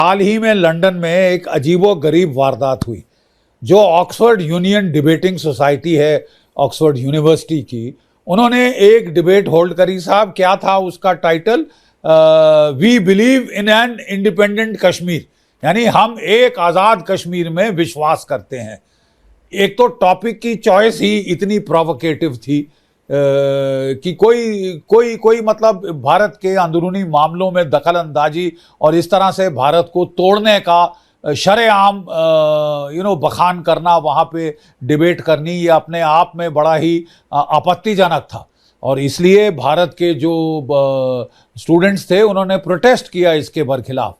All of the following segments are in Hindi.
हाल ही में लंदन में एक अजीबो-गरीब वारदात हुई। जो ऑक्सफोर्ड यूनियन डिबेटिंग सोसाइटी है ऑक्सफोर्ड यूनिवर्सिटी की, उन्होंने एक डिबेट होल्ड करी। साहब क्या था उसका title? We believe in an independent Kashmir, यानी हम एक आज़ाद कश्मीर में विश्वास करते हैं। एक तो टॉपिक की चॉइस ही इतनी प्रोवोकेटिव थी कि कोई मतलब भारत के अंदरूनी मामलों में दखल अंदाजी और इस तरह से भारत को तोड़ने का शरेआम बखान करना, वहाँ पे डिबेट करनी, ये अपने आप में बड़ा ही आपत्तिजनक था। और इसलिए भारत के जो स्टूडेंट्स थे उन्होंने प्रोटेस्ट किया इसके बरखिलाफ।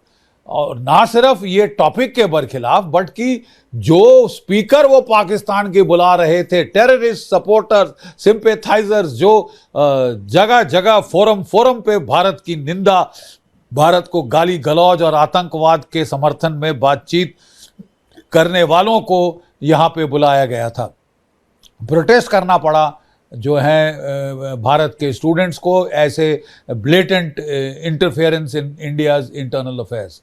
और ना सिर्फ ये टॉपिक के बरखिलाफ, बट कि जो स्पीकर वो पाकिस्तान के बुला रहे थे, टेररिस्ट सपोर्टर्स, सिंपैथाइजर्स, जो जगह जगह फोरम पे भारत की निंदा, भारत को गाली गलौज और आतंकवाद के समर्थन में बातचीत करने वालों को यहाँ पे बुलाया गया था। प्रोटेस्ट करना पड़ा जो है भारत के स्टूडेंट्स को ऐसे blatant interference in India's internal affairs.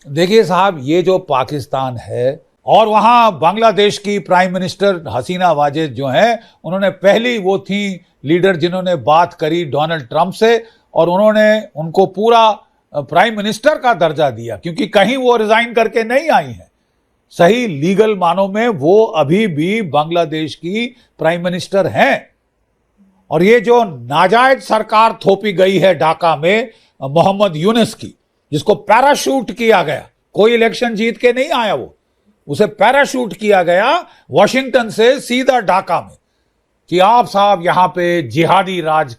देखिए साहब, ये जो पाकिस्तान है और वहाँ बांग्लादेश की प्राइम मिनिस्टर हसीना वाजेद जो हैं, उन्होंने पहली वो थी लीडर जिन्होंने बात करी डोनाल्ड ट्रंप से, और उन्होंने उनको पूरा प्राइम मिनिस्टर का दर्जा दिया, क्योंकि कहीं वो रिजाइन करके नहीं आई हैं। सही लीगल मानों में वो अभी भी बांग्लादेश की प्राइम मिनिस्टर हैं। और ये जो नाजायज सरकार थोपी गई है ढाका में मोहम्मद यूनुस की, जिसको पैराशूट किया गया, कोई इलेक्शन जीत के नहीं आया, वो उसे पैराशूट किया गया वॉशिंगटन से सीधा ढाका में कि आप साहब यहां पे जिहादी राज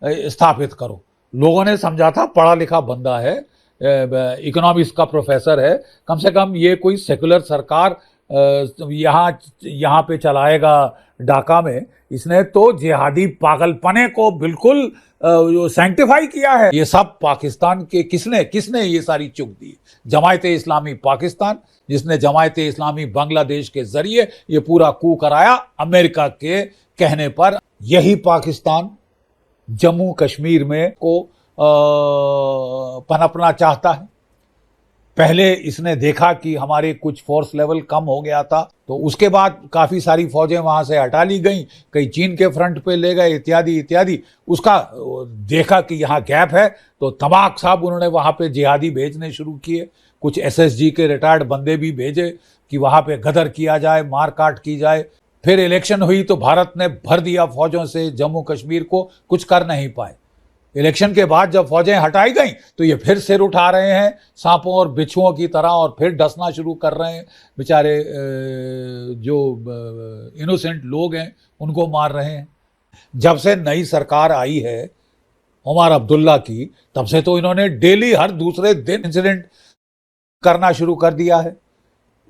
स्थापित करो। लोगों ने समझा था पढ़ा लिखा बंदा है, इकोनॉमिक्स का प्रोफेसर है, कम से कम ये कोई सेकुलर सरकार यहाँ पे चलाएगा ढाका में। इसने तो जिहादी पागलपने को बिल्कुल सैंक्टिफाई किया है। ये सब पाकिस्तान के किसने ये सारी चुक दी? जमायते इस्लामी पाकिस्तान, जिसने जमायते इस्लामी बांग्लादेश के जरिए ये पूरा कू कराया अमेरिका के कहने पर। यही पाकिस्तान जम्मू कश्मीर में को पनपना चाहता है। पहले इसने देखा कि हमारे कुछ फोर्स लेवल कम हो गया था, तो उसके बाद काफ़ी सारी फौजें वहाँ से हटा ली गई, कई चीन के फ्रंट पे ले गए इत्यादि इत्यादि। उसका देखा कि यहाँ गैप है, तो तमाक साहब उन्होंने वहाँ पे जिहादी भेजने शुरू किए। कुछ एसएसजी के रिटायर्ड बंदे भी भेजे कि वहाँ पे गदर किया जाए, मार काट की जाए। फिर इलेक्शन हुई तो भारत ने भर दिया फौजों से जम्मू कश्मीर को, कुछ कर नहीं पाए। इलेक्शन के बाद जब फौजें हटाई गई तो ये फिर सिर उठा रहे हैं सांपों और बिच्छुओं की तरह, और फिर डसना शुरू कर रहे हैं। बेचारे जो इनोसेंट लोग हैं उनको मार रहे हैं। जब से नई सरकार आई है उमर अब्दुल्ला की, तब से तो इन्होंने डेली हर दूसरे दिन इंसिडेंट करना शुरू कर दिया है।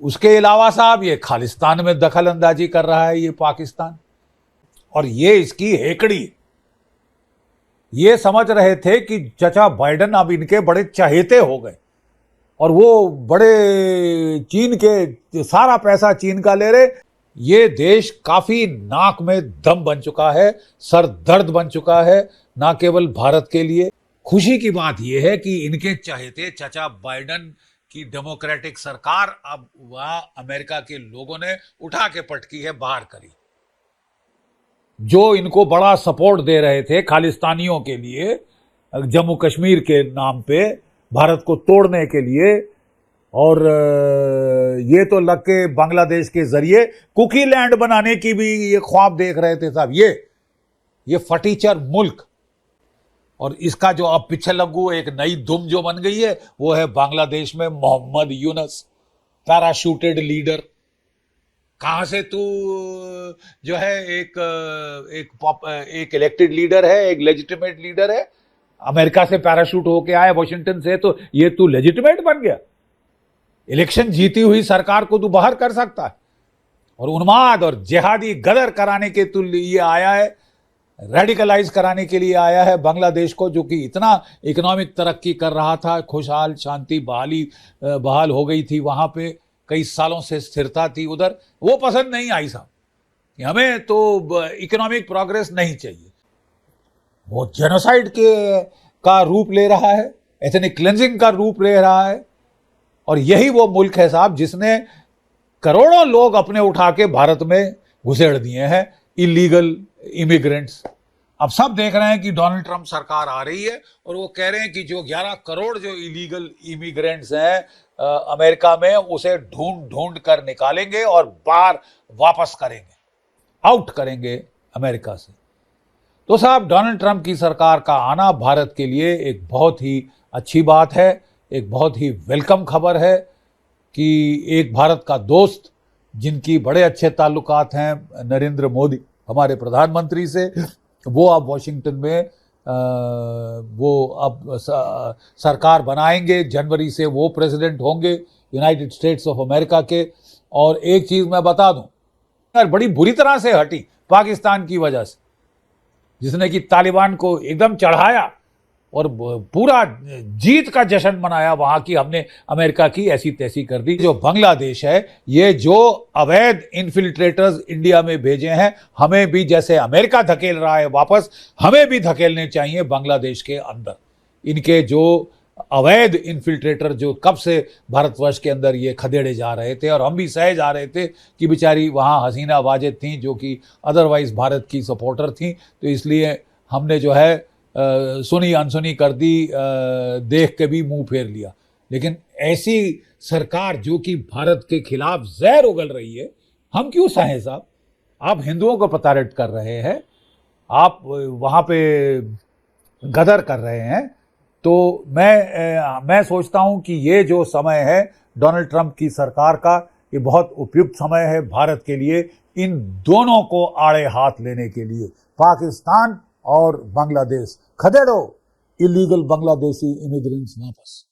उसके अलावा साहब ये खालिस्तान में दखल अंदाजी कर रहा है ये पाकिस्तान, और ये इसकी हेकड़ी। ये समझ रहे थे कि चचा बाइडन अब इनके बड़े चहेते हो गए, और वो बड़े चीन के सारा पैसा चीन का ले रहे। ये देश काफी नाक में दम बन चुका है, सर दर्द बन चुका है, ना केवल भारत के लिए। खुशी की बात यह है कि इनके चहेते चचा बाइडन की डेमोक्रेटिक सरकार अब वहां अमेरिका के लोगों ने उठा के पटकी है, बाहर करी। जो इनको बड़ा सपोर्ट दे रहे थे खालिस्तानियों के लिए, जम्मू कश्मीर के नाम पे भारत को तोड़ने के लिए, और ये तो लग के बांग्लादेश के जरिए कुकी लैंड बनाने की भी ये ख्वाब देख रहे थे साहब। ये फटीचर मुल्क, और इसका जो अब पीछे लगू एक नई दुम जो बन गई है वो है बांग्लादेश में मोहम्मद यूनुस, पैराशूटेड लीडर। कहां से तू जो है एक इलेक्टेड लीडर है, एक लेजिटिमेट लीडर है, अमेरिका से पैराशूट होके आया वॉशिंगटन से, तो ये तू लेजिटिमेट बन गया? इलेक्शन जीती हुई सरकार को तू बाहर कर सकता है, और उन्माद और जिहादी गदर कराने के तू ये आया है, रेडिकलाइज कराने के लिए आया है बांग्लादेश को, जो कि इतना इकोनॉमिक तरक्की कर रहा था, खुशहाल शांति बहाल हो गई थी वहां पे, कई सालों से स्थिरता थी उधर। वो पसंद नहीं आई साहब कि हमें तो इकोनॉमिक प्रोग्रेस नहीं चाहिए। वो जेनोसाइड का रूप ले रहा है, एथनिक क्लेंजिंग का रूप ले रहा है, और यही वो मुल्क है साहब जिसने करोड़ों लोग अपने उठा के भारत में घुसेड़ दिए हैं, इलीगल इमिग्रेंट्स। अब सब देख रहे हैं कि डोनाल्ड ट्रंप सरकार आ रही है और वो कह रहे हैं कि जो 11 करोड़ जो इलीगल इमिग्रेंट्स हैं अमेरिका में, उसे ढूंढ ढूंढ कर निकालेंगे और बाहर वापस करेंगे, आउट करेंगे अमेरिका से। तो साहब डोनाल्ड ट्रंप की सरकार का आना भारत के लिए एक बहुत ही अच्छी बात है, एक बहुत ही वेलकम खबर है कि एक भारत का दोस्त जिनकी बड़े अच्छे ताल्लुकात हैं नरेंद्र मोदी हमारे प्रधानमंत्री से, वो अब वॉशिंगटन में वो अब सरकार बनाएंगे। जनवरी से वो प्रेसिडेंट होंगे यूनाइटेड स्टेट्स ऑफ अमेरिका के। और एक चीज़ मैं बता दूं, यार बड़ी बुरी तरह से हटी पाकिस्तान की वजह से, जिसने कि तालिबान को एकदम चढ़ाया और पूरा जीत का जश्न मनाया वहां की हमने अमेरिका की ऐसी तैसी कर दी। जो बांग्लादेश है, ये जो अवैध इन्फिल्ट्रेटर्स इंडिया में भेजे हैं, हमें भी जैसे अमेरिका धकेल रहा है वापस, हमें भी धकेलने चाहिए बांग्लादेश के अंदर। इनके जो अवैध इन्फिल्ट्रेटर जो कब से भारतवर्ष के अंदर ये खदेड़े जा रहे थे और हम भी सहे जा रहे थे कि बेचारी वहाँ हसीना वाजिद थी जो कि अदरवाइज भारत की सपोर्टर थी, तो इसलिए हमने जो है सुनी अनसुनी कर दी, देख के भी मुंह फेर लिया। लेकिन ऐसी सरकार जो कि भारत के खिलाफ जहर उगल रही है, हम क्यों सहें साहब? आप हिंदुओं को प्रताड़ित कर रहे हैं, आप वहाँ पे गदर कर रहे हैं। तो मैं सोचता हूँ कि ये जो समय है डोनाल्ड ट्रंप की सरकार का, ये बहुत उपयुक्त समय है भारत के लिए इन दोनों को आड़े हाथ लेने के लिए। पाकिस्तान और बांग्लादेश, खदेड़ो इलीगल बांग्लादेशी इमिग्रेंट्स वापस।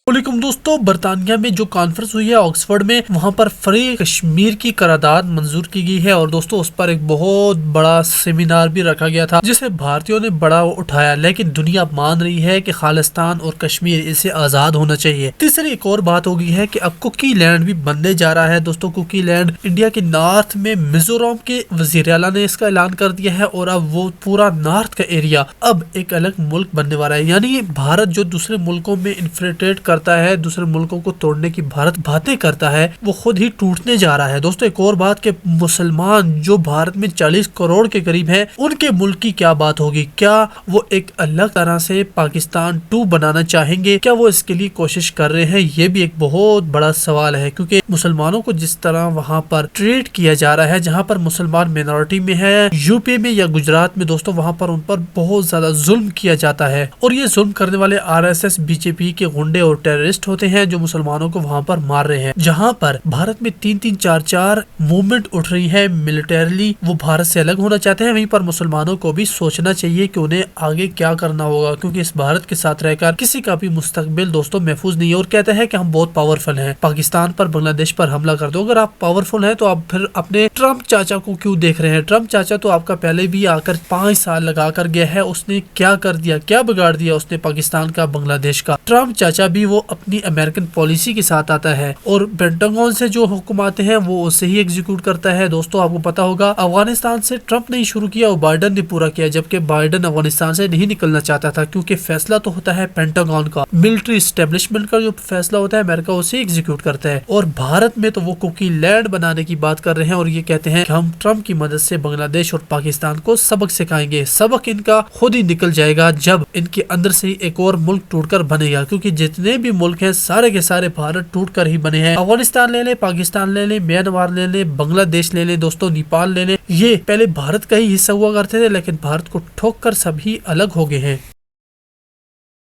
वालेकुम दोस्तों, बर्तानिया में जो कॉन्फ्रेंस हुई है ऑक्सफोर्ड में, वहां पर फ्री कश्मीर की करारदाद मंजूर की गई है। और दोस्तों उस पर एक बहुत बड़ा सेमिनार भी रखा गया था जिसे भारतीयों ने बड़ा उठाया, लेकिन दुनिया मान रही है कि खालिस्तान और कश्मीर इसे आजाद होना चाहिए। तीसरी एक और बात हो गई है कि अब कुकी लैंड भी बनने जा रहा है। दोस्तों कुकी लैंड इंडिया के नॉर्थ में मिजोरम के वजीर आला ने इसका ऐलान कर दिया है और अब वो पूरा नॉर्थ का एरिया अब एक अलग मुल्क बनने वाला है। यानी भारत जो दूसरे मुल्कों में इन्फिल्ट्रेट करता है, दूसरे मुल्कों को तोड़ने की भारत बातें करता है, वो खुद ही टूटने जा रहा है। दोस्तों एक और बात कि मुसलमान जो भारत में 40 करोड़ के करीब हैं, उनके मुल्क की क्या बात होगी? क्या वो एक अलग तरह से पाकिस्तान 2 बनाना चाहेंगे? क्या वो इसके लिए कोशिश कर रहे हैं? ये भी एक बहुत बड़ा सवाल है, क्योंकि मुसलमानों को जिस तरह वहाँ पर ट्रीट किया जा रहा है, जहाँ पर मुसलमान मिनॉरिटी में है, यूपी में या गुजरात में, दोस्तों वहाँ पर उन पर बहुत ज्यादा जुल्म किया जाता है। और ये जुल्म करने वाले RSS बीजेपी के गुंडे और टेररिस्ट होते हैं जो मुसलमानों को वहाँ पर मार रहे हैं। जहाँ पर भारत में 3-3, 4-4 मूवमेंट उठ रही है मिलिटरीली, वो भारत से अलग होना चाहते हैं। वहीं पर मुसलमानों को भी सोचना चाहिए कि उन्हें आगे क्या करना होगा, क्योंकि इस भारत के साथ रहकर किसी का भी मुस्तकबिल दोस्तों महफूज नहीं है। और कहते हैं कि हम बहुत पावरफुल हैं, पाकिस्तान पर बांग्लादेश पर हमला कर दो। अगर आप पावरफुल हैं तो आप फिर अपने ट्रंप चाचा को क्यों देख रहे हैं? ट्रंप चाचा तो आपका पहले भी आकर 5 साल लगा कर गया है। उसने क्या कर दिया, क्या बिगाड़ दिया उसने पाकिस्तान का, बांग्लादेश का? ट्रंप चाचा भी वो अपनी अमेरिकन पॉलिसी के साथ आता है और पेंटागन से जो हुक्म आते हैं वो उससे ही एग्जीक्यूट करता है। दोस्तों आपको पता होगा अफगानिस्तान से ट्रंप ने शुरू किया और बाइडन ने पूरा किया, जबकि बाइडन अफगानिस्तान से नहीं निकलना चाहता था, क्योंकि फैसला तो होता है पेंटागन का, मिलिट्री एस्टेब्लिशमेंट का जो फैसला होता है अमेरिका उसे एग्जीक्यूट करता है। और भारत में तो वो कुकी लैंड बनाने की बात कर रहे हैं और ये कहते हैं कि हम ट्रंप की मदद से बांग्लादेश और पाकिस्तान को सबक सिखाएंगे। सबक इनका खुद ही निकल जाएगा जब इनके अंदर से एक और मुल्क टूटकर बनेगा, क्योंकि जितने भी मुल्क हैं सारे के सारे भारत टूट कर ही बने हैं। अफगानिस्तान ले ले, पाकिस्तान ले ले, म्यांमार ले ले, बांग्लादेश ले ले, दोस्तों नेपाल ले ले, ये पहले भारत का ही हिस्सा हुआ करते थे, लेकिन भारत को ठोक कर सभी अलग हो गए हैं।